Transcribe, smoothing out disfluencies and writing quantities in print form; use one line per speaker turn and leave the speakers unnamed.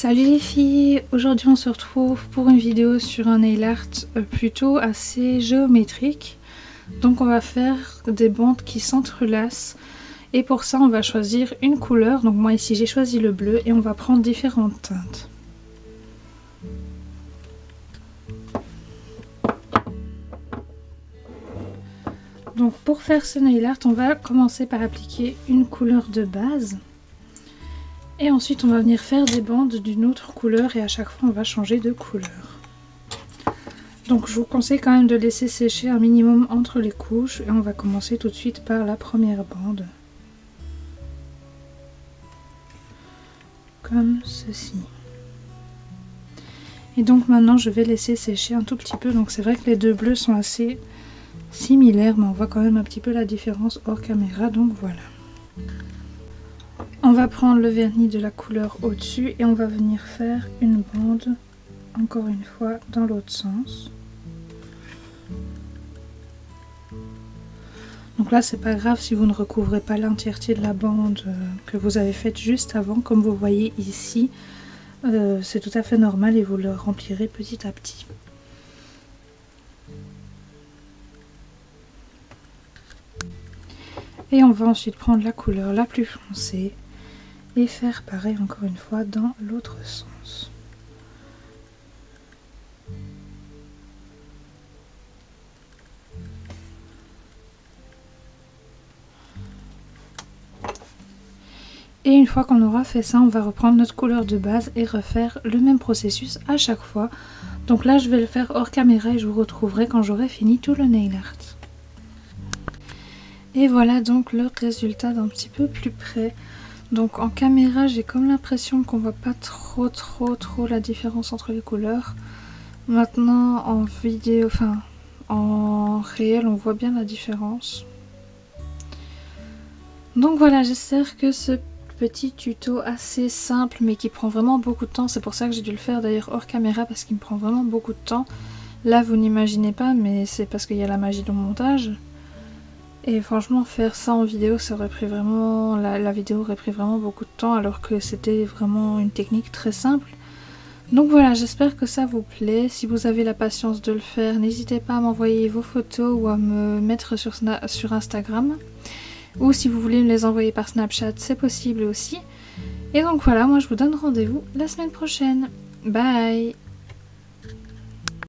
Salut les filles, aujourd'hui on se retrouve pour une vidéo sur un nail art plutôt assez géométrique. Donc on va faire des bandes qui s'entrelacent et pour ça on va choisir une couleur. Donc moi ici j'ai choisi le bleu et on va prendre différentes teintes. Donc pour faire ce nail art on va commencer par appliquer une couleur de base. Et ensuite on va venir faire des bandes d'une autre couleur et à chaque fois on va changer de couleur. Donc je vous conseille quand même de laisser sécher un minimum entre les couches et on va commencer tout de suite par la première bande. Comme ceci. Et donc maintenant je vais laisser sécher un tout petit peu. Donc c'est vrai que les deux bleus sont assez similaires mais on voit quand même un petit peu la différence hors caméra, donc voilà. On va prendre le vernis de la couleur au-dessus et on va venir faire une bande, encore une fois, dans l'autre sens. Donc là, c'est pas grave si vous ne recouvrez pas l'entièreté de la bande que vous avez faite juste avant. Comme vous voyez ici, c'est tout à fait normal et vous le remplirez petit à petit. Et on va ensuite prendre la couleur la plus foncée et faire pareil encore une fois dans l'autre sens. Et une fois qu'on aura fait ça, on va reprendre notre couleur de base et refaire le même processus à chaque fois. Donc là je vais le faire hors caméra et je vous retrouverai quand j'aurai fini tout le nail art. Et voilà donc le résultat d'un petit peu plus près. Donc en caméra j'ai comme l'impression qu'on voit pas trop la différence entre les couleurs. Maintenant en vidéo, enfin en réel on voit bien la différence. Donc voilà, j'espère que ce petit tuto assez simple mais qui prend vraiment beaucoup de temps, c'est pour ça que j'ai dû le faire d'ailleurs hors caméra parce qu'il me prend vraiment beaucoup de temps. Là vous n'imaginez pas mais c'est parce qu'il y a la magie du montage. Et franchement faire ça en vidéo ça aurait pris vraiment, la vidéo aurait pris vraiment beaucoup de temps alors que c'était vraiment une technique très simple. Donc voilà, j'espère que ça vous plaît. Si vous avez la patience de le faire, n'hésitez pas à m'envoyer vos photos ou à me mettre sur Instagram. Ou si vous voulez me les envoyer par Snapchat, c'est possible aussi. Et donc voilà, moi je vous donne rendez-vous la semaine prochaine. Bye!